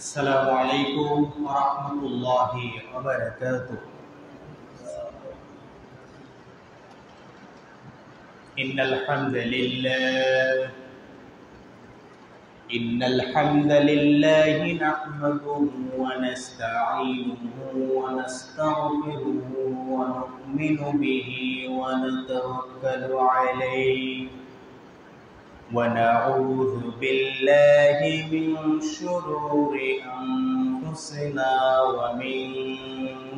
السلام عليكم ورحمة الله وبركاته. إن الحمد لله نحمده ونستعينه ونستغفره ونؤمن به ونتوكل عليه ونعوذ بالله من شرور أنفسنا ومن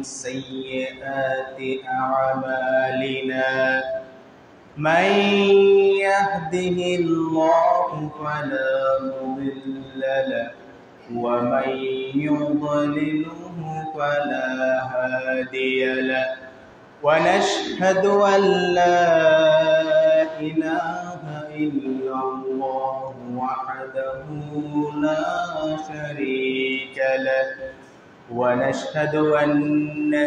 سيئات أعمالنا من يهده الله فلا مضل له ومن يضلله فلا هادي له ونشهد أن لا إله إلا الله وحده لا شريك له ونشهد أن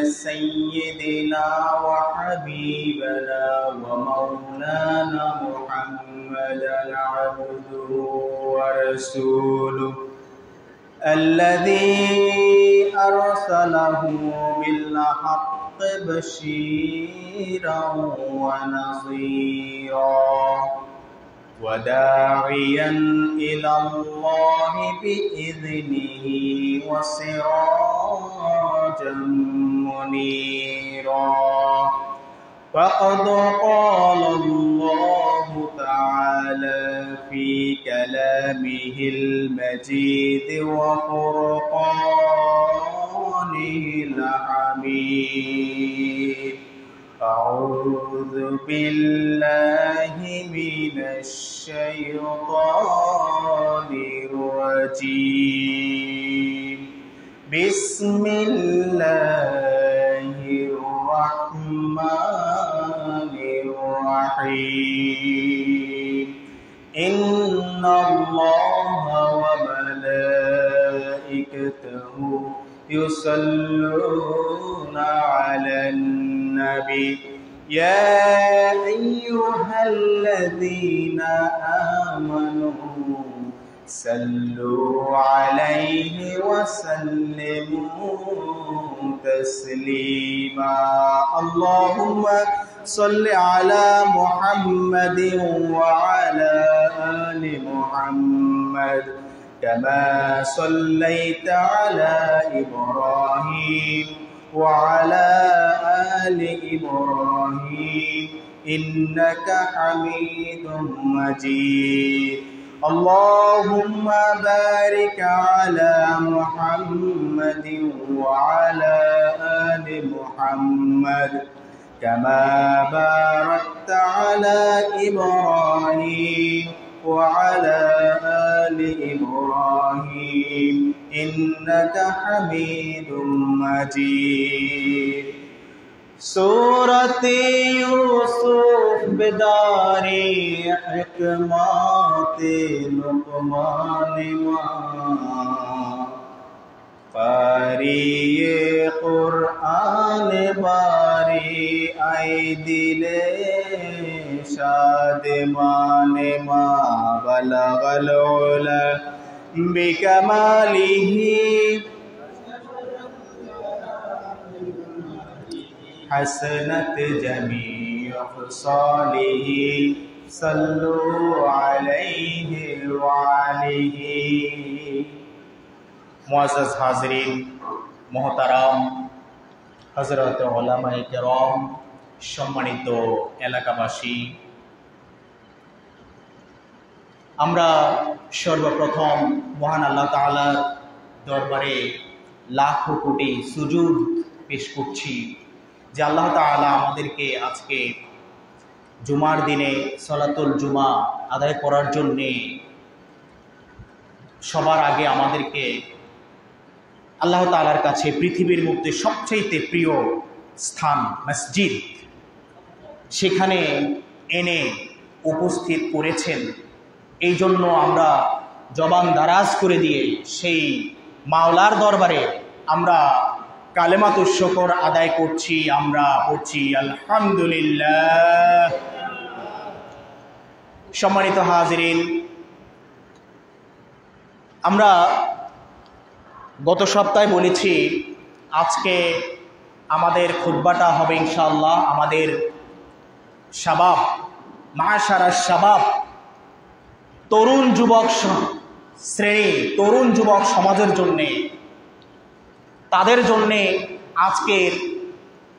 سيدنا وحبيبنا ومولانا محمدا عبده ورسوله الذي أرسله بالحق بشيرا ونصيرا وداعيا إلى الله بإذنه وسراجا منيرا فقد قال الله تعالى في كلامه المجيد وفرقانه الحميد أعوذ بالله من الشيطان الرجيم بسم الله الرحمن الرحيم إن الله وملائكته يصلون على النبي يا أيها الذين آمنوا صلوا عليه وسلموا تسليما اللهم صل على محمد وعلى آل محمد كما صليت على إبراهيم وعلى آل إبراهيم إنك حميد مجيد اللهم بارك على محمد وعلى آل محمد كما باركت على إبراهيم وعلى آل إبراهيم إنك حميد مجيد سورة يوسف بداري حكمات لقمان قاری قرآن باری ای دل شادمان ما بلغ العلا بکماله حسنت جميع خصاله صلوا عليه وعليه মুআজ্জাজ হাজরিন মুহতারাম হযরত উলামায়ে কেরাম সম্মানিত এলাকাবাসী আমরা সর্বপ্রথম মহান আল্লাহ তাআলার দরবারে লাখো কোটি সুজুদ পেশ করছি যে আল্লাহ তাআলা আমাদেরকে আজকে জুমার দিনে সালাতুল জুমা আদায় করার জন্য সবার আগে আমাদেরকে আল্লাহ তাআলার কাছে পৃথিবীর মধ্যে সবচেয়ে প্রিয় স্থান মসজিদ সেখানে এনে উপস্থিত করেছেন। এই জন্য আমরা জবান দারাজ করে দিয়ে সেই মাওলার দরবারে আমরা কালেমাতুশ শুকর আদায় করছি। আমরা পড়ছি আলহামদুলিল্লাহ। সম্মানিত হাজিরিন, আমরা গত সপ্তাহে বলেছি আজকে আমাদের খুতবাটা হবে ইনশাআল্লাহ আমাদের শাবাব মাশারা শাবাব তরুণ যুবক শ্রেণী তরুণ যুবক সমাজের জন্যে তাদের জন্যে আজকের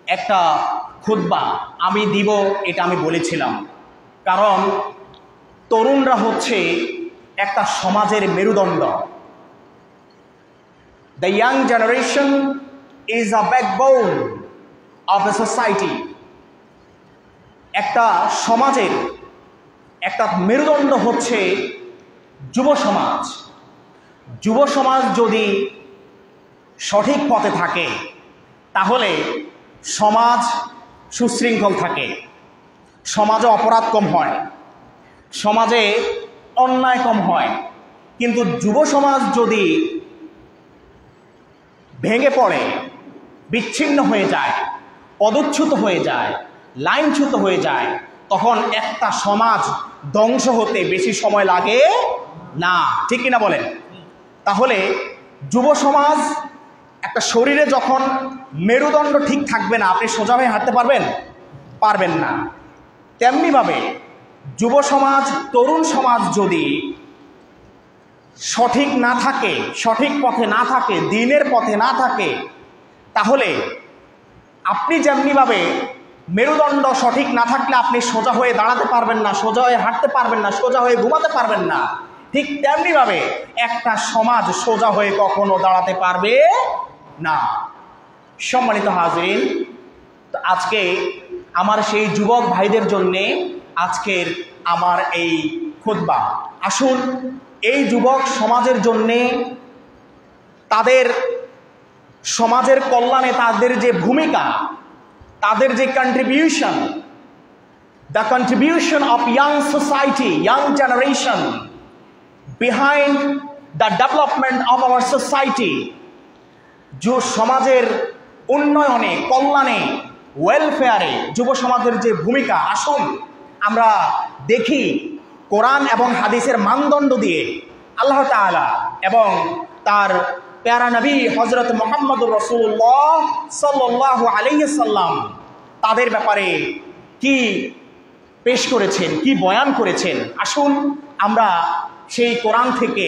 একটা খুতবা আমি দিব, এটা আমি বলেছিলাম। কারণ তরুণরা হচ্ছে একটা সমাজের মেরুদণ্ড। The young generation is a backbone of a society. একটা সমাজের একটা মেরুদণ্ড হচ্ছে যুব সমাজ। যুব সমাজ যদি সঠিক পথে থাকে তাহলে সমাজ সুশৃঙ্খল থাকে, সমাজে অপরাধ কম হয়, সমাজে অন্যায় কম হয়। কিন্তু যুব সমাজ যদি ভেঙে পড়ে, বিচ্ছিন্ন হয়ে যায়, পদচ্যুত হয়ে যায়, লাইনচ্যুত হয়ে যায়, তখন একটা সমাজ ধ্বংস হতে বেশি সময় লাগে না। ঠিক কিনা বলেন? তাহলে যুব সমাজ একটা শরীরে যখন মেরুদণ্ড ঠিক থাকবে না, আপনি সোজা হয়ে হাঁটতে পারবেন না। তেমনিভাবে যুব সমাজ তরুণ সমাজ যদি সঠিক না থাকে, সঠিক পথে না থাকে, দিনের পথে না থাকে, তাহলে আপনি যেমনিভাবে মেরুদণ্ড সঠিক না থাকলে আপনি সোজা হয়ে দাঁড়াতে পারবেন না, সোজা হয়ে হাঁটতে পারবেন না, সোজা হয়ে ঘুমাতে পারবেন না, ঠিক তেমনিভাবে একটা সমাজ সোজা হয়ে কখনো দাঁড়াতে পারবে না। সম্মানিত হাজরিন, আজকে আমার সেই যুবক ভাইদের জন্যে আজকের আমার এই খুতবা। আসুন এই যুবক সমাজের জন্যে তাদের সমাজের কল্যাণে তাদের যে ভূমিকা, তাদের যে contribution, the contribution of young society, young generation behind the development of our society, যে সমাজের উন্নয়নে, কল্যাণে, ওয়েলফেয়ারে যুব সমাজের যে ভূমিকা, আসুন আমরা দেখি কোরআন এবং হাদিসের মানদণ্ড দিয়ে আল্লাহ তাআলা এবং তার প্যারা নবী হযরত মুহাম্মদুর রাসূলুল্লাহ সাল্লাল্লাহু আলাইহি সাল্লাম তাদের ব্যাপারে কি পেশ করেছেন, কি বয়ান করেছেন। আসুন আমরা সেই কোরআন থেকে,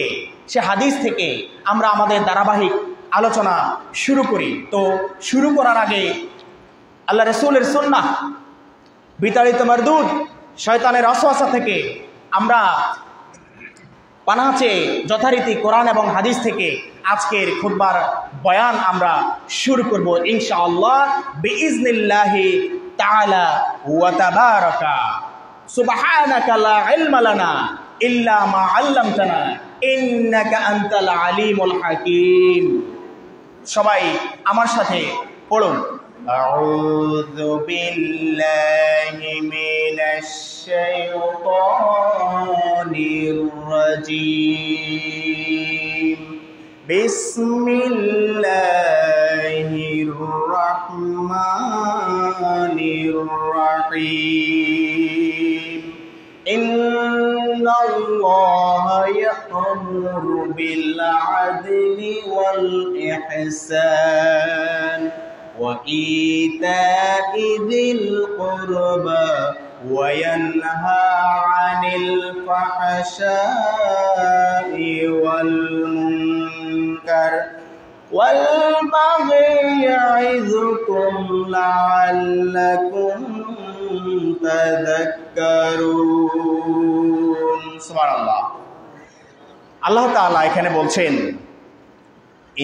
সে হাদিস থেকে আমরা আমাদের ধারাবাহিক আলোচনা শুরু করি। তো শুরু করার আগে আল্লাহ রাসূলের সুন্নাহ বিতাড়িত মারদুদ শয়তানের ওয়াসওয়াসা থেকে আমরা পানাহ চেয়ে যথারীতি কোরআন এবং হাদিস থেকে আজকের খুতবার বয়ান আমরা শুরু করব ইনশাআল্লাহ বিইজনিল্লাহি তাআলা ওয়া তাবারাকা। সুবহানাকা লা ইলমা লানা ইল্লা মা আল্লামতানা ইন্নাকা আনতাল আলিমুল হাকীম। সবাই আমার সাথে পড়ুন। আউযু বিল্লাহি মিনাশ শাইতানির রাজীম। বিসমিল্লাহির রাহমানির রাহিম। ইন্নাল্লাহা ইয়া'মুরু বিল আদলি ওয়াল ইহসান ওয়া ইতা'i যিল কুরবা ওয়া ইয়ানহা 'আনিল ফাহশাই ওয়াল মুনকার ওয়াল বাগই ইয়া'iযুকুম লা'আল্লাকুম তাযাক্কারুন। সুবহানাল্লাহ। আল্লাহ তাআলা এখানে বলছেন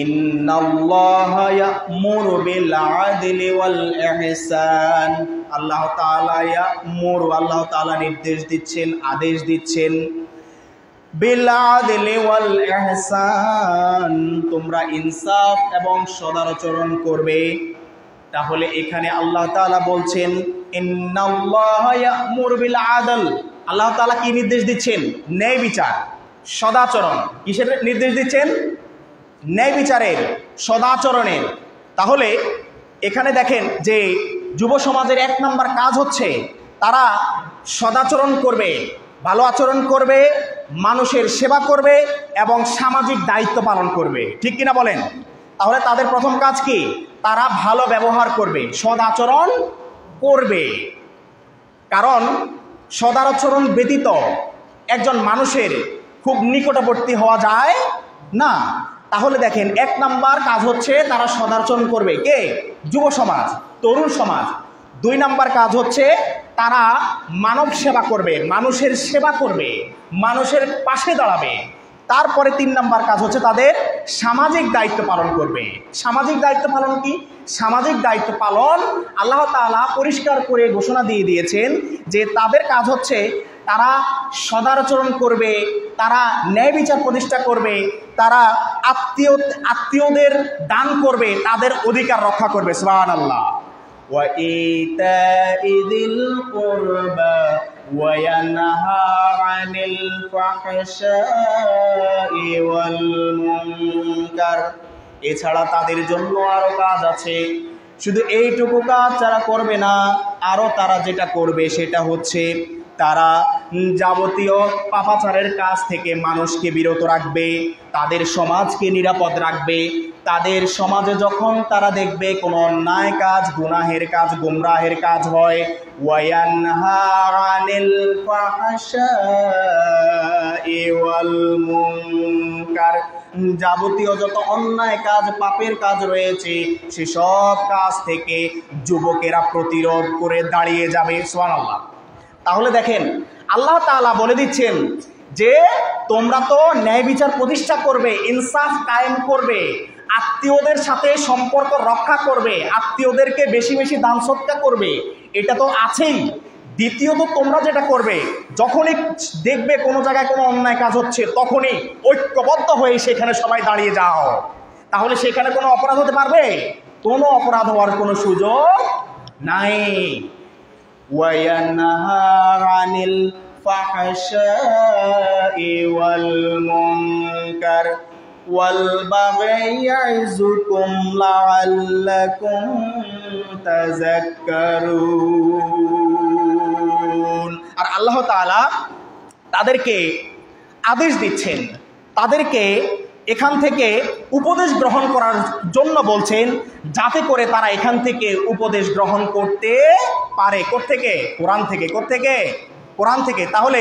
ইন্নাল্লাহা ইয়া'মুরু বিল আদলি ওয়াল ইহসান। আল্লাহ তাআলা ইয়া'মুরু, আল্লাহ তাআলা নির্দেশ দিচ্ছেন, আদেশ দিচ্ছেন, বিল আদলি ওয়াল ইহসান, তোমরা ইনসাফ এবং সদাচরণ করবে। তাহলে এখানে আল্লাহ তাআলা বলছেন ইন্নাল্লাহা ইয়া'মুরু বিল আদল। আল্লাহ তাআলা কি নির্দেশ দিচ্ছেন? ন্যায় বিচার, সদাচরণ। কিসের নির্দেশ দিচ্ছেন? ন্যায় বিচারের, সদাচরণের। তাহলে এখানে দেখেন যে যুব সমাজের এক নম্বর কাজ হচ্ছে তারা সদাচরণ করবে, ভালো আচরণ করবে, মানুষের সেবা করবে এবং সামাজিক দায়িত্ব পালন করবে। ঠিক কিনা বলেন? তাহলে তাদের প্রথম কাজ কি? তারা ভালো ব্যবহার করবে, সদ আচরণ করবে। কারণ সদাচরণ ব্যতীত একজন মানুষের খুব নিকটবর্তী হওয়া যায় না। তাহলে দেখেন, 1 নাম্বার কাজ হচ্ছে তারা সদাচরণ করবে। কে? যুব সমাজ, তরুণ সমাজ। 2 নাম্বার কাজ হচ্ছে তারা মানব সেবা করবে, মানুষের সেবা করবে, মানুষের পাশে দাঁড়াবে। তারপরে 3 নাম্বার কাজ হচ্ছে তাদের সামাজিক দায়িত্ব পালন করবে। সামাজিক দায়িত্ব পালন কি? সামাজিক দায়িত্ব পালন আল্লাহ তাআলা পরিষ্কার করে ঘোষণা দিয়ে দিয়েছেন যে তাদের কাজ হচ্ছে তারা সদাচরণ করবে, তারা ন্যায় বিচার প্রতিষ্ঠা করবে, তারা আত্মীয়দের দান করবে, তাদের অধিকার রক্ষা করবে। সুবহানাল্লাহ। وَإِيتَاءِ ذِي الْقُرْبَى وَيَنْهَى عَنِ الْفَحْشَاءِ وَالْمُنكَرِ। এছাড়া তাদের জন্য আরো কাজ আছে। শুধু এইটুকু কাজ যারা করবে না, আরো তারা যেটা করবে সেটা হচ্ছে তারা যাবতীয় পাপাচারের কাজ থেকে মানুষকে বিরত রাখবে, তাদের সমাজকে নিরাপদ রাখবে। তাদের সমাজে যখন তারা দেখবে কোনো অন্যায় কাজ, গুনাহের কাজ, গুমরাহের কাজ হয়, ওয়ায়ানহা আনিল ফাহশাই ওয়াল মুনকার, যাবতীয় যত অন্যায় কাজ, পাপের কাজ রয়েছে সেসব কাজ থেকে যুবকেরা প্রতিরোধ করে দাঁড়িয়ে যাবে। সুবহানাল্লাহ। তাহলে দেখেন, আল্লাহ তাআলা বলে দিচ্ছেন যে তোমরা তো ন্যায় বিচার প্রতিষ্ঠা করবে, ইনসাফ কায়েম করবে, আত্মীয়দের সাথে সম্পর্ক রক্ষা করবে, আত্মীয়দেরকে বেশি বেশি দান সৎকা করবে, এটা তো আছেই। দ্বিতীয়ত তোমরা যেটা করবে, যখনই দেখবে কোনো জায়গায় কোনো অন্যায় কাজ হচ্ছে তখনই ঐক্যবদ্ধ হয়ে সেখানে সবাই দাঁড়িয়ে যাও। তাহলে সেখানে কোনো অপরাধ হতে পারবে? কোনো অপরাধ হওয়ার কোনো সুযোগ নাই। وَيَنْهَى عَنِ الْفَحْشَاءِ وَالْمُنكَرِ وَالْبَغْيِ يَعِظُكُمْ لَعَلَّكُمْ تَذَكَّرُونَ। আর আল্লাহ তাআলা তাদেরকে আদেশ দিচ্ছেন, তাদেরকে এখান থেকে উপদেশ গ্রহণ করার জন্য বলছেন, যাতে করে তারা এখান থেকে উপদেশ গ্রহণ করতে পারে। কোত্থেকে? কোরআন থেকে। কোত্থেকে? কোরআন থেকে। তাহলে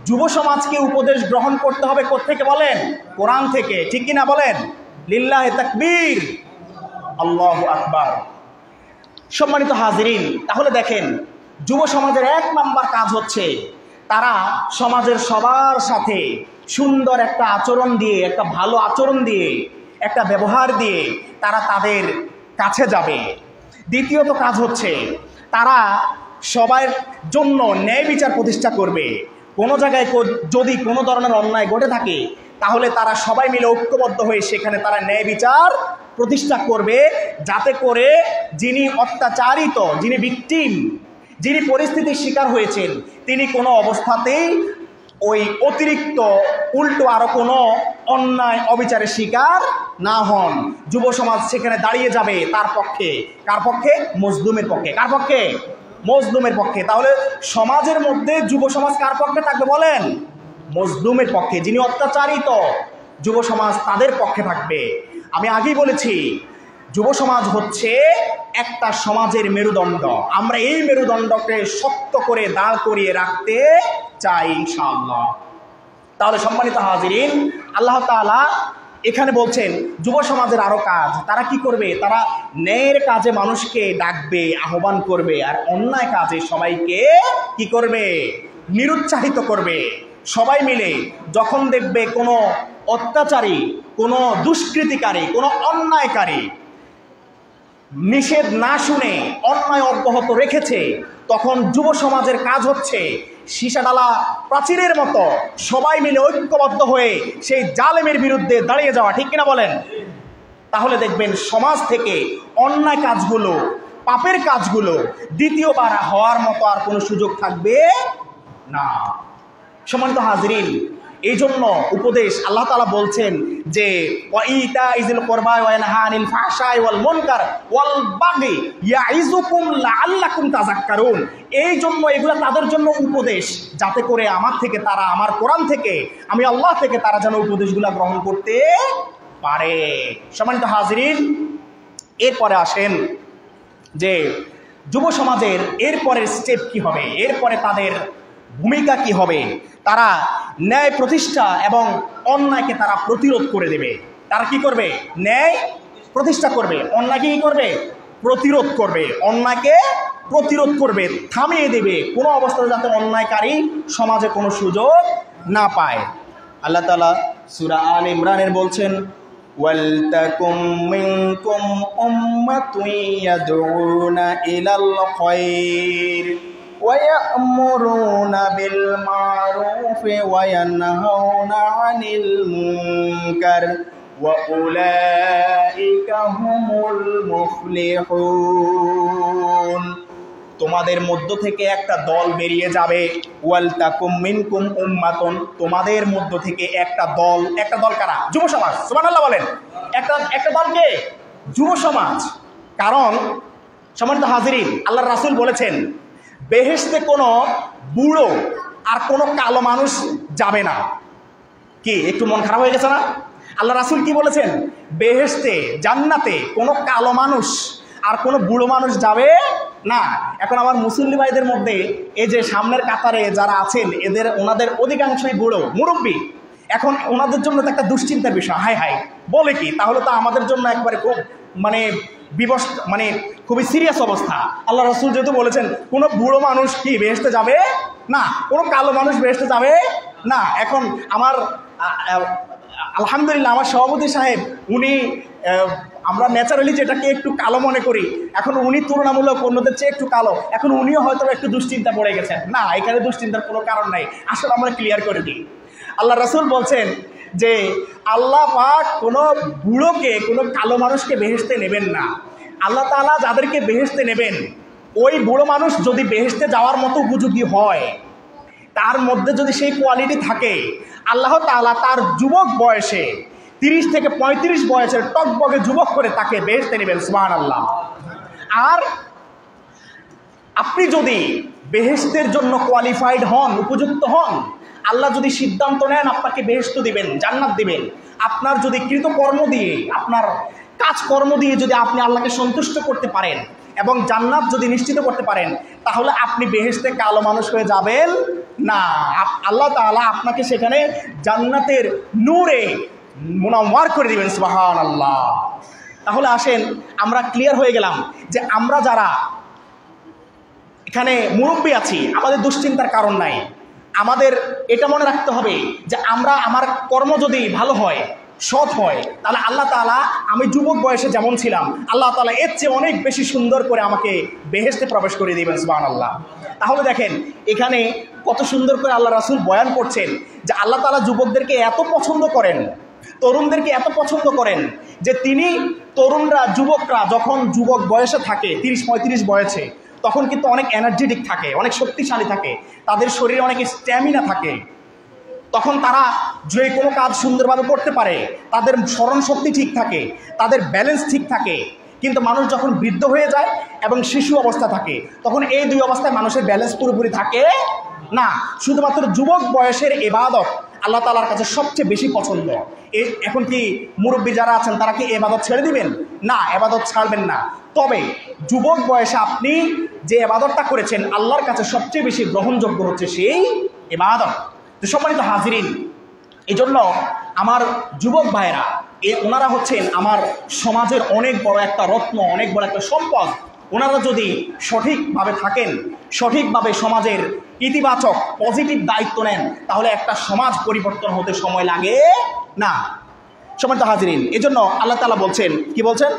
যুব সমাজকে উপদেশ গ্রহণ করতে হবে কোত্থেকে বলেন? কোরআন থেকে। ঠিক কিনা বলেন? লিল্লাহি তাকবীর, আল্লাহু আকবার। সম্মানিত হাজিরিন, তাহলে দেখেন, যুব সমাজের 1 নাম্বার কাজ হচ্ছে তারা সমাজের সবার সাথে সুন্দর একটা আচরণ দিয়ে, একটা ভালো আচরণ দিয়ে, একটা ব্যবহার দিয়ে তারা তাদের কাছে যাবে। দ্বিতীয়ত কাজ হচ্ছে তারা সবার জন্য ন্যায় বিচার প্রতিষ্ঠা করবে। কোনো জায়গায় যদি কোনো ধরনের অন্যায় ঘটে থাকে তাহলে তারা সবাই মিলে ঐক্যবদ্ধ হয়ে সেখানে তারা ন্যায় বিচার প্রতিষ্ঠা করবে, যাতে করে যিনি অত্যাচারিত, যিনি ভিকটিম, যিনি পরিস্থিতির শিকার হয়েছেন, তিনি কোনো অবস্থাতেই ওই অতিরিক্ত উল্টো আরো কোনো অন্যায় অবিচারের শিকার না হন। যুব সমাজ সেখানে দাঁড়িয়ে যাবে তার পক্ষে। কার পক্ষে? মজলুমের পক্ষে। কার পক্ষে? মজলুমের পক্ষে। তাহলে সমাজের মধ্যে যুব সমাজ কার পক্ষে থাকবে বলেন? মজলুমের পক্ষে। যিনি অত্যাচারিত, যুব সমাজ তাদের পক্ষে থাকবে। আমি আগেই বলেছি, যুব সমাজ হচ্ছে একটা সমাজের মেরুদণ্ড। আমরা এই মেরুদণ্ডকে শক্ত করে দাঁড় করিয়ে রাখতে চাই ইনশাআল্লাহ। তাহলে সম্মানিত হাজিরিন, আল্লাহ তাআলা এখানে বলছেন যুব সমাজের আরো কাজ। তারা কি করবে? তারা ন্যায়ের কাজে মানুষকে ডাকবে, আহ্বান করবে, আর অন্যায় কাজে সবাইকে কি করবে? নিরুৎসাহিত করবে। সবাই মিলে যখন দেখবে কোনো অত্যাচারী, কোনো দুষ্কৃতিকারী, কোনো অন্যায়কারী নিষেধ না শুনে অন্যায় অব্যাহত রেখেছে, তখন যুব সমাজের কাজ হচ্ছে সীসাডালা প্রাচীরের মতো সবাই মিলে ঐক্যবদ্ধ হয়ে সেই জালেমের বিরুদ্ধে দাঁড়িয়ে যাওয়া। ঠিক কিনা বলেন? তাহলে দেখবেন সমাজ থেকে অন্যায় কাজগুলো, পাপের কাজগুলো দ্বিতীয়বার হওয়ার মতো আর কোনো সুযোগ থাকবে না। সম্মানিত হাজিরিন, এই জন্য উপদেশ আল্লাহ তাআলা বলছেন যে ওয়াইতাইজিল কুরবা ওয়া ইয়ানহা আনিল ফাহশাই ওয়াল মুনকার ওয়াল বাগি ইয়াইযুকুম লাআল্লাকুম তাযাক্কারুন। এই জন্য এগুলো তাদের জন্য উপদেশ, যাতে করে আমার থেকে তারা, আমার কোরআন থেকে, আমি আল্লাহ থেকে তারা যেন উপদেশগুলো গ্রহণ করতে পারে। সম্মানিত হাজিরিন, এরপরে আসেন যে যুব সমাজের এরপরের স্টেপ কি হবে, এরপরে তাদের ভূমিকা কি হবে। তারা ন্যায় প্রতিষ্ঠা এবং অন্যায়কে তারা প্রতিরোধ করে দেবে। তারা কি করবে? ন্যায় প্রতিষ্ঠা করবে, অন্যায়কে কি করবে? প্রতিরোধ করবে, অন্যায়কে প্রতিরোধ করবে, থামিয়ে দেবে, কোনো অবস্থাতে যাতে অন্যায়কারী সমাজে কোনো সুযোগ না পায়। আল্লাহ তাআলা সূরা আল ইমরানের বলছেন, ওয়ালতাকুম মিনকুম উম্মাতুন ইয়াদউনা ইলাল খায়র ওয়া ইয়া'মুরুনা বিল মা'রুফি ওয়া ইয়ানহাউনা আনিল মুনকার ওয়া উলাইকা হুমুল মুফলিহুন। তোমাদের মধ্য থেকে একটা দল বেরিয়ে যাবে। ওয়ালতাকুম মিনকুম উম্মাতুন, তোমাদের মধ্য থেকে একটা দল। একটা দল কারা? যুব সমাজ। সুবহানাল্লাহ বলেন। একটা দলকে যুব সমাজ। কারণ সম্মানিত হাজিরিন, আল্লাহর রাসূল বলেছেন বেহেশতে কোনো বুড়ো আর কোনো কালো মানুষ যাবে না। কি একটু মন খারাপ হয়ে গেছে না? আল্লাহ রাসূল কি বলেছেন? বেহেশতে, জান্নাতে কোনো কালো মানুষ আর কোনো বুড়ো মানুষ যাবে না। এখন আমার মুসল্লি ভাইদের মধ্যে এই যে সামনের কাতারে যারা আছেন, ওনাদের অধিকাংশই বুড়ো মুরব্বী। এখন ওনাদের জন্য তো একটা দুশ্চিন্তার বিষয়। হাই হাই বলে কি, তাহলে তো আমাদের জন্য একবারে খুব খুবই সিরিয়াস অবস্থা। আল্লাহ রাসূল যেহেতু বলেছেন কোনো বুড়ো মানুষ কি বেহেশতে যাবে না, কোনো কালো মানুষ বেহেশতে যাবে না। এখন আমার আলহামদুলিল্লাহ আমার সভাপতি সাহেব, উনি আমরা ন্যাচারালি যেটাকে একটু কালো মনে করি, এখন উনি তুলনামূলক অন্যদের চেয়ে একটু কালো। এখন উনিও হয়তো একটু দুশ্চিন্তা পড়ে গেছেন। না, এখানে দুশ্চিন্তার কোনো কারণ নাই। আসলে আমরা ক্লিয়ার করে দিই। আল্লাহ রাসূল বলছেন যে আল্লাহ পাক কোনো বুড়োকে, কোনো কালো মানুষকে বেহেশতে নেবেন না। আল্লাহ তাআলা যাদেরকে বেহেশতে নেবেন, ওই বুড়ো মানুষ যদি বেহেশতে যাওয়ার মতো উপযোগী হয়, তার মধ্যে যদি সেই কোয়ালিটি থাকে, আল্লাহ তাআলা তার যুবক বয়সে 30 থেকে 35 বয়সের টকবগে যুবক করে তাকে বেহেশতে নেবেন। সুবহানাল্লাহ। আর আপনি যদি বেহেশতের জন্য কোয়ালিফাইড হন, উপযুক্ত হন, আল্লাহ যদি সিদ্ধান্ত নেন আপনাকে বেহেশত দিবেন, জান্নাত দিবেন, আপনার যদি কৃতকর্ম দিয়ে, আপনার কাজকর্ম দিয়ে যদি আপনি আল্লাহকে সন্তুষ্ট করতে পারেন এবং জান্নাত যদি নিশ্চিত করতে পারেন, তাহলে আপনি বেহেশতে কালো মানুষ হয়ে যাবেন না। আল্লাহ তাআলা আপনাকে সেখানে জান্নাতের নূরে মুনাওয়ার করে দিবেন। সুবহানাল্লাহ। তাহলে আসেন, আমরা ক্লিয়ার হয়ে গেলাম যে আমরা যারা এখানে মুরব্বী আছি, আমাদের দুশ্চিন্তার কারণ নাই। আমাদের এটা মনে রাখতে হবে যে আমার কর্ম যদি ভালো হয়, সৎ হয়, তাহলে আল্লাহ তাআলা, আমি যুবক বয়সে যেমন ছিলাম, আল্লাহ তাআলা এর চেয়ে অনেক বেশি সুন্দর করে আমাকে বেহেশতে প্রবেশ করে দিবেন। সুবহানাল্লাহ। তাহলে দেখেন এখানে কত সুন্দর করে আল্লাহ রাসূল বয়ান করছেন যে আল্লাহ তাআলা যুবকদেরকে এত পছন্দ করেন, তরুণদেরকে এত পছন্দ করেন যে তিনি তরুণরা, যুবকরা যখন যুবক বয়সে থাকে, 30-35 বয়সে, তখন কিন্তু অনেক এনার্জেটিক থাকে, অনেক শক্তিশালী থাকে, তাদের শরীরে অনেক স্ট্যামিনা থাকে, তখন তারা যে কোনো কাজ সুন্দরভাবে করতে পারে, তাদের স্মরণ শক্তি ঠিক থাকে, তাদের ব্যালেন্স ঠিক থাকে। কিন্তু মানুষ যখন বৃদ্ধ হয়ে যায় এবং শিশু অবস্থা থাকে, তখন এই দুই অবস্থায় মানুষের ব্যালেন্স পুরোপুরি থাকে না। শুধুমাত্র যুবক বয়সের ইবাদত আল্লাহ তাআলার কাছে সবচেয়ে বেশি পছন্দ। এখন কি মুরব্বী যারা আছেন তারা কি ইবাদত ছেড়ে দিবেন? না, ইবাদত ছাড়বেন না। তবে যুবক বয়সে আপনি যে ইবাদতটা করেছেন, আল্লাহর কাছে সবচেয়ে বেশি গ্রহণযোগ্য হচ্ছে সেই ইবাদত। তো সম্মানিত হাজিরিন, এই জন্য আমার যুবক ভাইয়েরা, ওনারা হচ্ছেন আমার সমাজের অনেক বড় একটা রত্ন, অনেক বড় একটা সম্পদ। ওনারা যদি সঠিকভাবে থাকেন, সঠিকভাবে সমাজের ইতিবাচক পজিটিভ দায়িত্ব নেন, তাহলে একটা সমাজ পরিবর্তন হতে সময় লাগে না। সম্মানিত হাজিরিন, এজন্য আল্লাহ তাআলা বলছেন, কি বলছেন?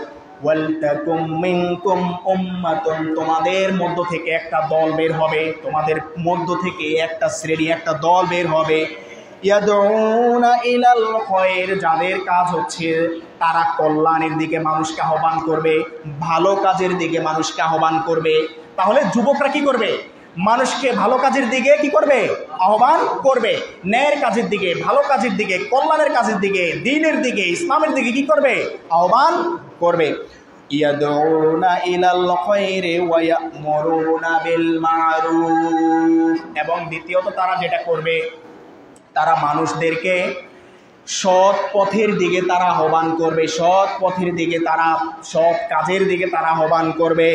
ওয়ালতাকুম মিনকুম উম্মাতুন, তোমাদের মধ্য থেকে একটা দল বের হবে, তোমাদের মধ্য থেকে একটা শ্রেণী, একটা দল বের হবে, ইয়াদউনা ইলাল খায়র, যাদের কাজ হচ্ছে তারা কল্যাণের দিকে মানুষকে আহ্বান করবে, ভালো কাজের দিকে মানুষকে আহ্বান করবে। তাহলে যুবকরা কি করবে? মানুষকে ভালো কাজের দিকে কি করবে? আহ্বান করবে। ন্যায়ের কাজের দিকে, ভালো কাজের দিকে, কল্যাণের কাজের দিকে, দ্বীনের দিকে, ইসলামের দিকে কি করবে? আহ্বান করবে। ইয়াদউনা ইলাল খায়রি ওয়া ইয়া'মুরুনা বিল মা'রুফ। এবং দ্বিতীয়ত তারা যেটা করবে, তারা মানুষদেরকে সৎ পথের দিকে তারা আহ্বান করবে, সৎ পথের দিকে তারা, সৎ কাজের দিকে তারা আহ্বান করবে।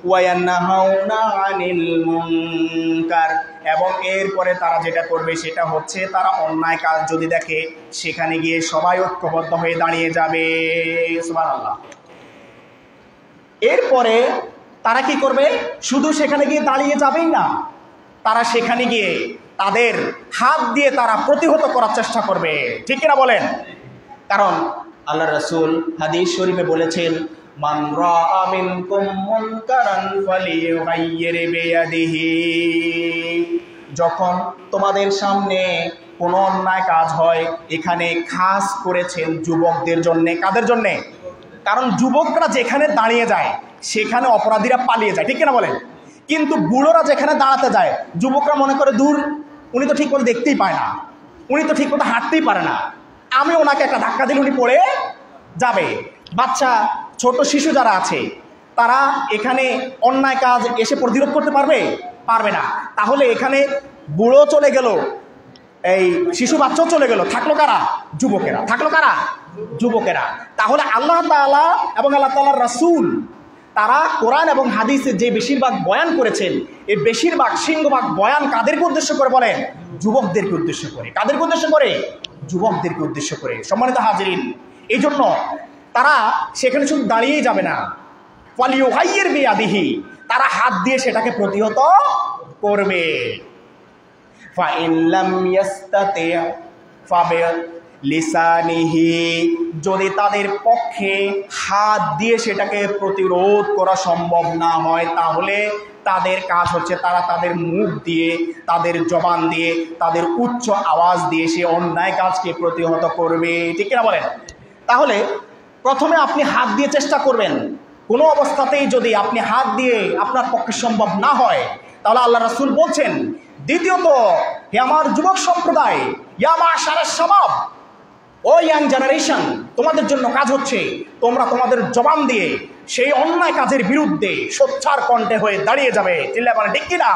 ওয়া ইয়ানহাউনা আনিল মুনকার। এবং এরপরে তারা যেটা করবে সেটা হচ্ছে তারা অন্যায় কাজ যদি দেখে সেখানে গিয়ে সবাই ঐক্যবদ্ধ হয়ে দাঁড়িয়ে যাবে। সুবহানাল্লাহ। এরপরে তারা কি করবে? শুধু সেখানে গিয়ে দাঁড়িয়ে যাবেই না, তারা সেখানে গিয়ে তাদের হাত দিয়ে তারা প্রতিহত করার চেষ্টা করবে। ঠিক কিনা বলেন? কারণ আল্লাহ রাসূল হাদিস শরীফে বলেছেন, মান রাআ মিনকুম মুনকারান ফালিয়ুগাইয়ির বিয়াদিহি। যখন তোমাদের সামনে কোনো অন্যায় কাজ হয়, এখানে খাস করেছেন যুবকদের জন্যে। কাদের জন্যে? কারণ যুবকরা যেখানে দাঁড়িয়ে যায় সেখানে অপরাধীরা পালিয়ে যায়। ঠিক কিনা বলেন? কিন্তু বুড়োরা যেখানে দাঁড়াতে যায় যুবকরা মনে করে দূর, উনি তো ঠিক মতো দেখতেই পায় না, উনি তো ঠিক মতো হাঁটতেই পারে না, আমি ওনাকে একটা ধাক্কা দিলে উনি পড়ে যাবে। বাচ্চা ছোট শিশু যারা আছে তারা এখানে অন্যায় কাজ এসে প্রতিরোধ করতে পারবে? পারবে না। তাহলে এখানে বুড়ো চলে গেল, এই শিশু বাচ্চাও চলে গেল, থাকলো কারা? যুবকেরা। থাকলো কারা? যুবকেরা। তাহলে আল্লাহ তাআলা এবং আল্লাহ তাআলার রাসূল তারা কোরআন এবং হাদিসে যে বেশিরভাগ বয়ান করেছেন, এই বেশিরভাগ সিংহভাগ বয়ান কাদেরকে উদ্দেশ্য করে বলেন? যুবকদেরকে উদ্দেশ্য করে। কাদেরকে উদ্দেশ্য করে? যুবকদেরকে উদ্দেশ্য করে। সম্মানিত হাজিরিন, এই জন্য তারা সেখানে শুধু দাঁড়িয়েই যাবে না, ফালিয়ুগাইয়ির বিয়াদিহি, তারা হাত দিয়ে সেটাকে প্রতিহত করবে। ফাইন লাম ইয়াস্তাতি ফাবিলিসানিহি, যদি তাদের পক্ষে হাত দিয়ে সেটাকে প্রতিরোধ করা সম্ভব না হয় তাহলে তাদের কাজ হচ্ছে তারা তাদের মুখ দিয়ে, তাদের জবান দিয়ে, তাদের উচ্চ আওয়াজ দিয়ে সে অন্যায় কাজকে প্রতিহত করবে। ঠিক কিনা বলেন? তাহলে প্রথমে আপনি হাত দিয়ে চেষ্টা করবেন। কোনো অবস্থাতেই যদি আপনি হাত দিয়ে আপনার পক্ষে সম্ভব না হয় তাহলে আল্লাহ রাসূল বলছেন, দ্বিতীয়ত, হে আমার যুবক সম্প্রদায়, ইয়া মাশারাশ শাবাব, ও ইয়াং জেনারেশন, তোমাদের জন্য কাজ হচ্ছে তোমরা তোমাদের জবান দিয়ে সেই অন্যায় কাজের বিরুদ্ধে সোচ্চার কণ্ঠে হয়ে দাঁড়িয়ে যাবে। চিল্লায় বলেন ঠিক কিনা?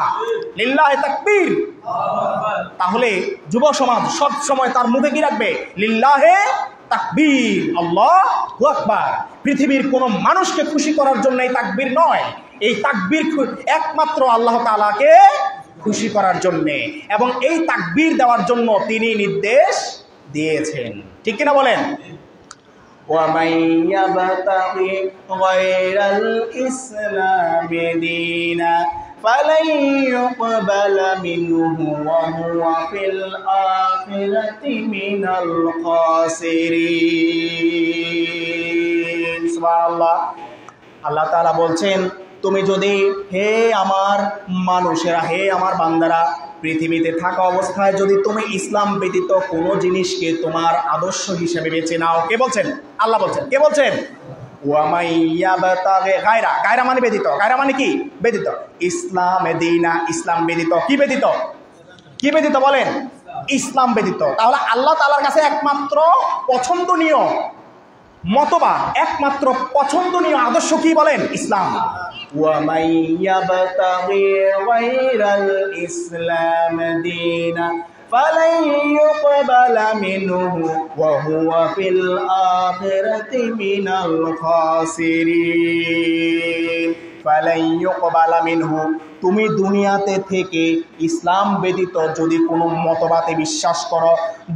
লিল্লাহি তাকবীর। তাহলে যুব সমাজ সব সময় তার মুখে কি রাখবে? লিল্লাহি তাকবীর, আল্লাহু আকবার। পৃথিবীর কোনো মানুষকে খুশি করার জন্য এই তাকবীর নয়, এই তাকবীর একমাত্র আল্লাহ তাআলাকে খুশি করার জন্যে, এবং এই তাকবীর দেওয়ার জন্য তিনি নির্দেশ দিয়েছেন। ঠিক কিনা বলেন? ওয়ামান ইয়াবতাগি গায়রাল ইসলামি দীনা ফালান ইউকবালা মিনহু ওয়া হুয়া ফিল আখিরাতি মিনাল খাসিরিন। সুবহানাল্লাহ। আল্লাহ তাআলা বলছেন, তুমি যদি, হে আমার মানুষেরা, হে আমার বান্দারা, পৃথিবীতে থাকা অবস্থায় যদি তুমি ইসলাম ব্যতীত কোনো জিনিসকে তোমার আদর্শ হিসেবে বেছে নাও, কে বলছেন? আল্লাহ বলছেন। কে বলছেন? গায়রা, গায়রা মানে ব্যতীত। গায়রা মানে কি? ব্যতীত। ইসলাম দীনা, ইসলাম ব্যতীত। কি ব্যতীত? কি ব্যতীত বলেন? ইসলাম ব্যতীত। তাহলে আল্লাহ তাআলার কাছে একমাত্র পছন্দনীয় মতবাদ, একমাত্র পছন্দনীয় আদর্শ কি বলেন? ইসলাম। ওয়ামান ইয়াবতাগি গায়রাল ইসলাম দীনা ফালান ইউকবালা মিনহু ওয়া হুয়া ফিল আখিরাতি মিনাল খাসিরিন। ফালান ইউকবালা মিনহু, তুমি দুনিয়াতে থেকে ইসলাম ব্যতীত যদি কোনো মতবাদে বিশ্বাস করো,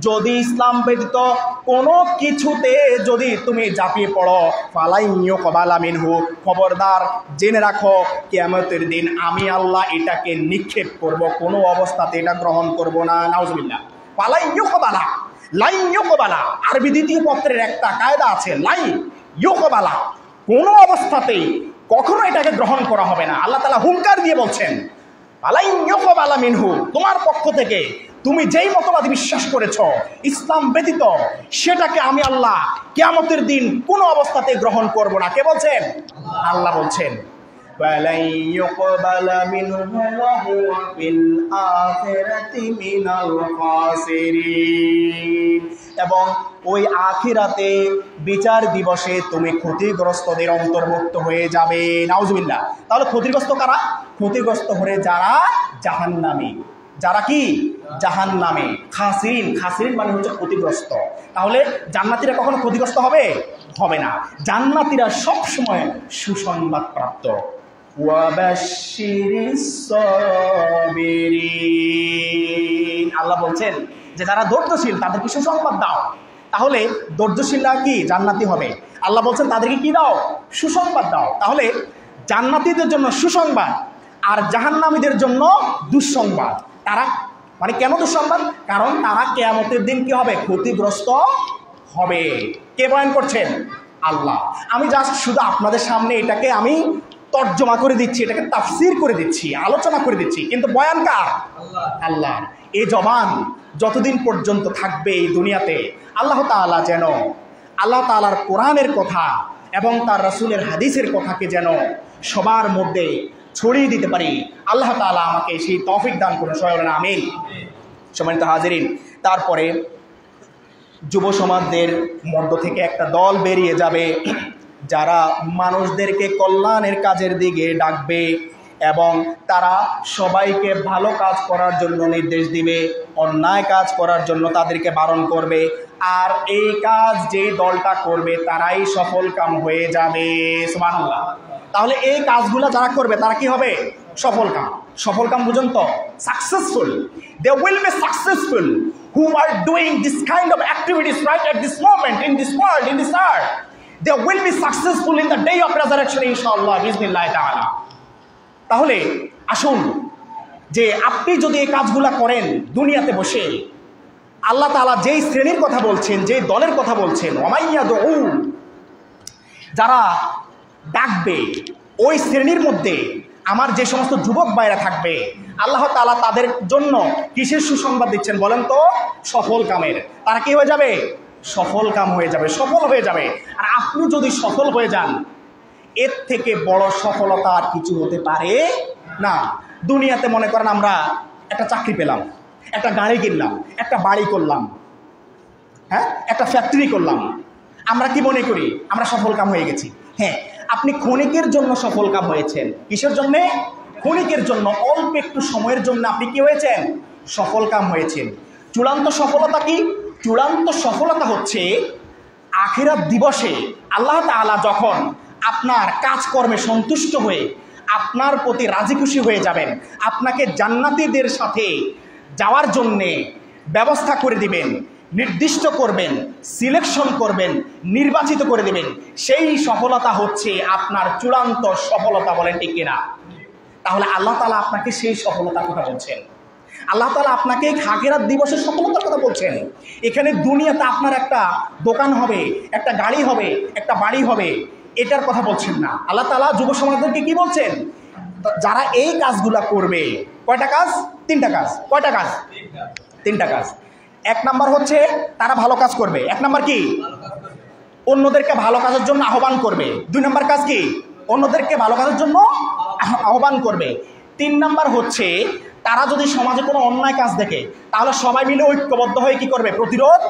যদি ইসলাম ব্যতীত কোনো কিছুতে যদি তুমি ঝাঁপিয়ে পড়ো, ফালান ইউকবালা মিনহু, খবরদার জেনে রাখো কিয়ামতের দিন আমি আল্লাহ এটাকে নিক্ষেপ করব, কোনো অবস্থাতে এটা গ্রহণ করব না। নাউজুবিল্লাহ। ফালান ইউকবালা, লাই ইউকবালা, আরবি দ্বিতীয় পত্রের একটা কায়দা আছে, লাই ইউকবালা, কোনো অবস্থাতেই কখনো এটাকে গ্রহণ করা হবে না। আল্লাহ তাআলা হুঙ্কার দিয়ে বলছেন, ফালান ইউকবালা মিনহু, তোমার পক্ষ থেকে তুমি যেই মতবাদে বিশ্বাস করেছ ইসলাম ব্যতীত, সেটাকে আমি আল্লাহ কিয়ামতের দিন কোনো অবস্থাতে গ্রহণ করব না। কে বলছেন? আল্লাহ বলছেন। فلن يقبل منه وهو في الآخرة من الخاسرين এবং ওই আখিরাতে বিচার দিবসে তুমি ক্ষতিগ্রস্তদের অন্তর্ভুক্ত হয়ে যাবে। নাউজুবিল্লাহ। তাহলে ক্ষতিগ্রস্ত কারা? ক্ষতিগ্রস্ত হয়ে যারা জাহান্নামী। যারা কি? জাহান্নামী। খাসিরিন, খাসিরিন মানে হচ্ছে ক্ষতিগ্রস্ত। তাহলে জান্নাতীরা কখনো ক্ষতিগ্রস্ত হবে? হবে না। জান্নাতীরা সবসময় সুসংবাদ প্রাপ্ত। আল্লাহ বলছেন যে যারা ধৈর্যশীল তাদেরকে সুসংবাদ দাও। তাহলে ধৈর্যশীলরা কি জান্নাতি হবে? আল্লাহ বলছেন তাদেরকে কি দাও? সুসংবাদ দাও। তাহলে জান্নাতীদের জন্য সুসংবাদ আর জাহান্নামীদের জন্য দুঃসংবাদ। তারা মানে কেন দুঃসংবাদ? কারণ তারা কিয়ামতের দিন কি হবে? ক্ষতিগ্রস্ত হবে। কে বয়ান করছেন? আল্লাহ। আমি জাস্ট শুধু আপনাদের সামনে এটাকে আমি তর্জমা করে দিচ্ছি, এটাকে তাফসির করে দিচ্ছি, আলোচনা করে দিচ্ছি, কিন্তু বয়ান কার? আল্লাহ। এই জবান যতদিন পর্যন্ত থাকবে এই দুনিয়াতে আল্লাহ তাআলা যেন আল্লাহ তাআলার কোরআনের কথা এবং তার রাসূলের হাদিসের কথাকে যেন সবার মধ্যে ছড়িয়ে দিতে পারি, আল্লাহ তাআলা আমাকে সেই তৌফিক দান করুন। সবাই বলেন আমিন। সম্মানিত হাজিরিন, তারপরে যুব সমাজদের মধ্য থেকে একটা দল বেরিয়ে যাবে যারা মানুষদেরকে কল্যাণের কাজের দিকে ডাকবে এবং তারা সবাইকে ভালো কাজ করার জন্য নির্দেশ দিবে, অন্যায় কাজ করার জন্য তাদেরকে বারণ করবে। আর এই কাজ যে দলটা করবে তারাই সফল কাম হয়ে যাবে। সুবহানাল্লাহ। তাহলে এই কাজগুলো যারা করবে তারা কি হবে? সফল কাম। সফল কাম বুঝুন তো? Successful. They will be successful who are doing this kind of activities right at this moment in this world, in this earth. They will be successful in the day of resurrection, inshallah, bismillah ta'ala. তাহলে আসুন যে আপনি যদি এই কাজগুলা করেন দুনিয়াতে বসে, আল্লাহ তাআলা যেই শ্রেণীর কথা বলছেন, যেই দলের কথা বলছেন, ওয়ামাইয়াদউ, যারা ডাকবে, ওই শ্রেণীর মধ্যে আমার যে সমস্ত যুবক ভাইরা থাকবে আল্লাহ তাআলা তাদের জন্য কিসের সুসংবাদ দিচ্ছেন বলেন তো? সফল কামের। তারা কি হয়ে যাবে? সফল কাম হয়ে যাবে, সফল হয়ে যাবে। আর আপনি যদি সফল হয়ে যান, এর থেকে বড় সফলতা আর কিছু হতে পারে না। দুনিয়াতে মনে করেন আমরা একটা চাকরি পেলাম, একটা গাড়ি কিনলাম, একটা বাড়ি করলাম, হ্যাঁ, একটা ফ্যাক্টরি করলাম, আমরা কি মনে করি আমরা সফল কাম হয়ে গেছি? হ্যাঁ, আপনি ক্ষণিকের জন্য সফল কাম হয়েছেন। কিসের জন্যে? ক্ষণিকের জন্য, অল্প একটু সময়ের জন্য আপনি কি হয়েছেন? সফল কাম হয়েছেন। চূড়ান্ত সফলতা কি? চূড়ান্ত সফলতা হচ্ছে আখিরাত দিবসে আল্লাহ তাআলা যখন আপনার কাজকর্মে সন্তুষ্ট হয়ে আপনার প্রতি রাজি খুশি হয়ে যাবেন, আপনাকে জান্নাতীদের সাথে যাওয়ার জন্যে ব্যবস্থা করে দিবেন, নির্দিষ্ট করবেন, সিলেকশন করবেন, নির্বাচিত করে দেবেন। সেই সফলতা হচ্ছে আপনার চূড়ান্ত সফলতা। বলেন ঠিক কিনা? তাহলে আল্লাহ তাআলা আপনাকে সেই সফলতার কথা বলছেন। আল্লাহ তাআলা আপনাকে আখিরাত দিবসের সফলতার কথা বলছেন। এখানে দুনিয়াতে আপনার একটা দোকান হবে, একটা গাড়ি হবে, একটা বাড়ি হবে, এটার কথা বলছেন না। আল্লাহ তাআলা যুব সমাজদেরকে কি বলছেন? যারা এই কাজগুলা করবে, কয়টা কাজ? তিনটা কাজ। কয়টা কাজ? তিনটা কাজ। এক নাম্বার হচ্ছে তারা ভালো কাজ করবে। এক নাম্বার কি? অন্যদেরকে ভালো কাজের জন্য আহ্বান করবে। দুই নাম্বার কাজ কি? অন্যদেরকে ভালো কাজের জন্য আহ্বান করবে। তিন নাম্বার হচ্ছে তারা যদি সমাজে কোনো অন্যায় কাজ দেখে তাহলে সবাই মিলে ঐক্যবদ্ধ হয়ে কি করবে? প্রতিরোধ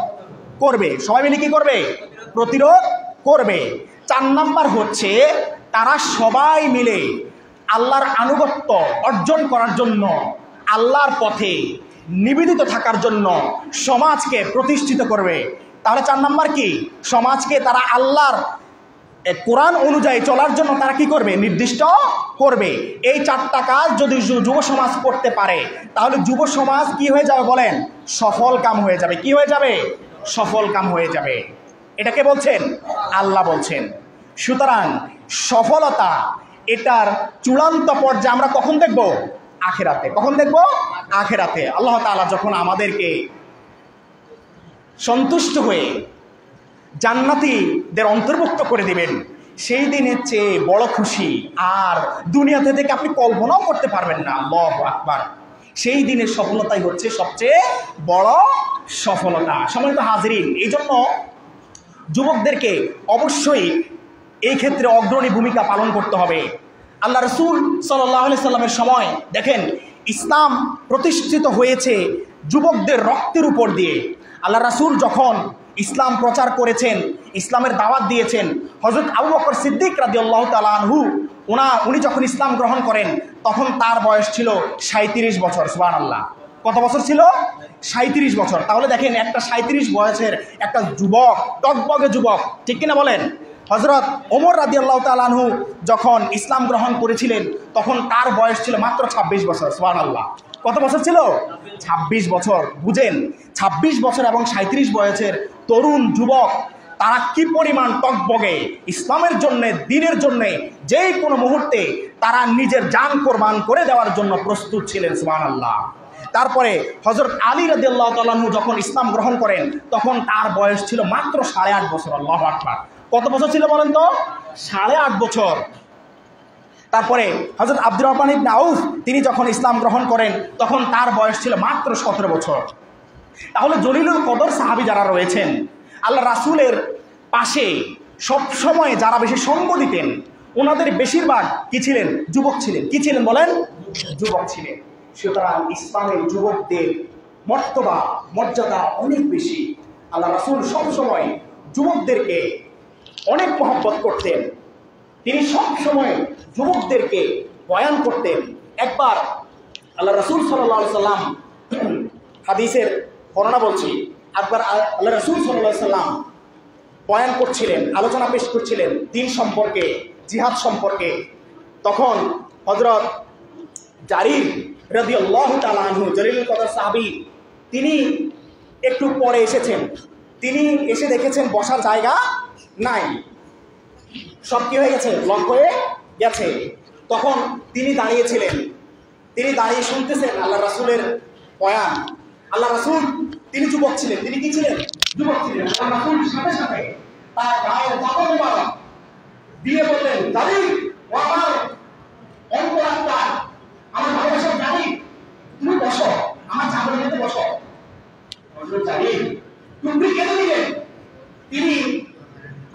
করবে। সবাই মিলে কি করবে? প্রতিরোধ করবে। চার নাম্বার হচ্ছে তারা সবাই মিলে আল্লাহর আনুগত্য অর্জন করার জন্য, আল্লাহর পথে নিবেদিত থাকার জন্য সমাজকে প্রতিষ্ঠিত করবে। তাহলে চার নাম্বার কি? সমাজকে তারা আল্লাহর কোরআন অনুযায়ী চলার জন্য তারা কি করবে? নির্দিষ্ট করবে। এই চারটা কাজ যদি যুব সমাজ করতে পারে তাহলে যুব সমাজ কি হয়ে যাবে বলেন? সফল কাম হয়ে যাবে। কি হয়ে যাবে? সফল কাম হয়ে যাবে। এটাকে বলছেন? আল্লাহ বলছেন। সুতরাং সফলতা এটার চূড়ান্ত পর্যায়ে আমরা কখন দেখব? আখিরাতে। কখন দেখব? আখিরাতে। আল্লাহ তাআলা যখন আমাদেরকে সন্তুষ্ট হয়ে জান্নাতীদের অন্তর্ভুক্ত করে দিবেন, সেই দিনের চেয়ে বড় খুশি আর দুনিয়াতে থেকে আপনি কল্পনাও করতে পারবেন না। আল্লাহু আকবার। সেই দিনের সফলতাই হচ্ছে সবচেয়ে বড় সফলতা। সম্মানিত হাজিরিন, এই জন্য যুবকদেরকে অবশ্যই এই ক্ষেত্রে অগ্রণী ভূমিকা পালন করতে হবে। আল্লাহ রসুল সাল্লাল্লাহু আলাইহি সাল্লামের সময় দেখেন ইসলাম প্রতিষ্ঠিত হয়েছে যুবকদের রক্তের উপর দিয়ে। আল্লাহ রাসূল যখন ইসলাম প্রচার করেছেন, ইসলামের দাওয়াত দিয়েছেন, হযরত আবু বকর সিদ্দিক রাদিয়াল্লাহু তাআলা আনহু উনি যখন ইসলাম গ্রহণ করেন তখন তার বয়স ছিল 37 বছর। সুবহানাল্লাহ। কত বছর ছিল? 37 বছর। তাহলে দেখেন একটা 37 বয়সের একটা যুবক, টকবগে যুবক, ঠিক কিনা বলেন? হযরত ওমর রাদিয়াল্লাহু তাআলা আনহু যখন ইসলাম গ্রহণ করেছিলেন তখন তার বয়স ছিল মাত্র 26 বছর। সুবহানাল্লাহ। কত বছর ছিল? 26 বছর। বুঝেন 26 বছর এবং 37 বয়সের তরুণ যুবক তারা কি পরিমাণ টকবগে ইসলামের জন্যে, দ্বীনের জন্যে যেই কোনো মুহূর্তে তারা নিজের জান কোরবান করে দেওয়ার জন্য প্রস্তুত ছিলেন। সুবহানাল্লাহ। তারপরে হযরত আলী রাদিয়াল্লাহু তাআলা আনহু যখন ইসলাম গ্রহণ করেন তখন তার বয়স ছিল মাত্র 8.5 বছর। আল্লাহু আকবার। কত বছর ছিল বলেন তো? 8.5 বছর। তারপরে হযরত আব্দুর রহমান ইবনে আউফ তিনি যখন ইসলাম গ্রহণ করেন তখন তার বয়স ছিল মাত্র 17 বছর। তাহলে জলিলুল কদর সাহাবী যারা রয়েছেন, আল্লাহ রাসূলের পাশে সব সময় যারা বেশি সঙ্গ দিতেন ওনাদের বেশিরভাগ কি ছিলেন? যুবক ছিলেন। কি ছিলেন বলেন? যুবক ছিলেন। সুতরাং ইসলামের যুবকদের মর্তবা, মর্যাদা অনেক বেশি। আল্লাহ রাসূল সবসময় যুবকদেরকে অনেক মহব্বত করতেন। তিনি সবসময় যুবকদেরকে বয়ান করতেন। একবার আল্লাহ রাসূল সাল্লাল্লাহু আলাইহি সাল্লাম, হাদিসের বর্ণনা বলছি, একবার আল্লাহ রাসূল সাল্লাল্লাহু আলাইহি সাল্লাম বয়ান করছিলেন, আলোচনা পেশ করছিলেন দ্বীন সম্পর্কে, জিহাদ সম্পর্কে। তখন হযরত জারির রাদিয়াল্লাহু তাআলা আনহু, জলিলুল কদর সাহাবী, তিনি একটু পরে এসেছেন। তিনি এসে দেখেছেন বসার জায়গা নাই, সব কি হয়ে গেছে? ব্লক হয়ে গেছে। তখন তিনি দাঁড়িয়েছিলেন, তিনি দাঁড়িয়ে শুনতেছেন আল্লাহ রাসূলের বয়ান। আল্লাহ রাসূল তিনি যুবক ছিলেন। তিনি কি ছিলেন? যুবক ছিলেন। আল্লাহ রাসূল সাথে সাথে তার গায়ের চাদর মোবারক দিয়ে বললেন, জারির, ও আমার অন্তরাত্মা, আমার ভালোবাসার জারির, তুমি বসো, আমার চাদরের মধ্যে বসো। জারির তুমি কেঁদে দিলেন। তিনি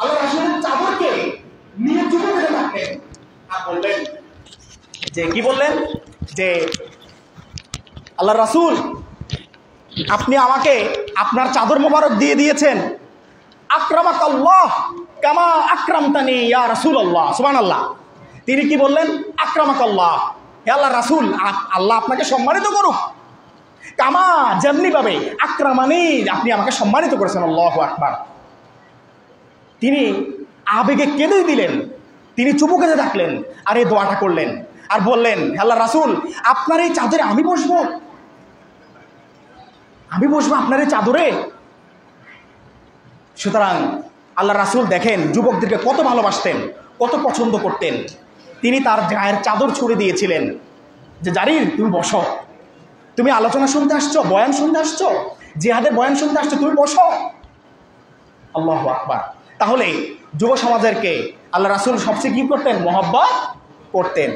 আল্লাহ রাসূলের চাদরকে নিয়ে চুপে বেঁধে থাকলেন আর বললেন যে, কি বললেন? যে আল্লাহ রাসূল, আপনি আমাকে আপনার চাদর মোবারক দিয়ে দিয়েছেন। আকরামাকাল্লাহ কামা আকরামতানি ইয়া রাসূলুল্লাহ। সুবহানাল্লাহ। তিনি কি বললেন? আকরামাকাল্লাহ, হে আল্লাহ রাসূল, আল্লাহ আপনাকে সম্মানিত করুক। কামা, যেমনি ভাবে, আকরামানি, আপনি আমাকে সম্মানিত করেছেন। আল্লাহু আকবার। তিনি আবেগে কেঁদে দিলেন। তিনি চুপু কেঁদে থাকলেন আর এই দোয়াটা করলেন আর বললেন, হে আল্লাহ রাসূল, আপনার এই চাদরে আমি বসবো, আমি বসবো আপনার এই চাদরে। সুতরাং আল্লাহ রাসূল দেখেন যুবকদেরকে কত ভালোবাসতেন, কত পছন্দ করতেন। তিনি তার গায়ের চাদর ছুড়ে দিয়েছিলেন যে, জারির, তুমি বসো, তুমি আলোচনা শুনতে আসছো, বয়ান শুনতে আসছো, জিহাদের বয়ান শুনতে আসছো, তুমি বসো। আল্লাহু আকবার। তাহলে যুব সমাজেরকে আল্লাহ রাসূল সবচেয়ে কি করতেন? মহব্বত করতেন।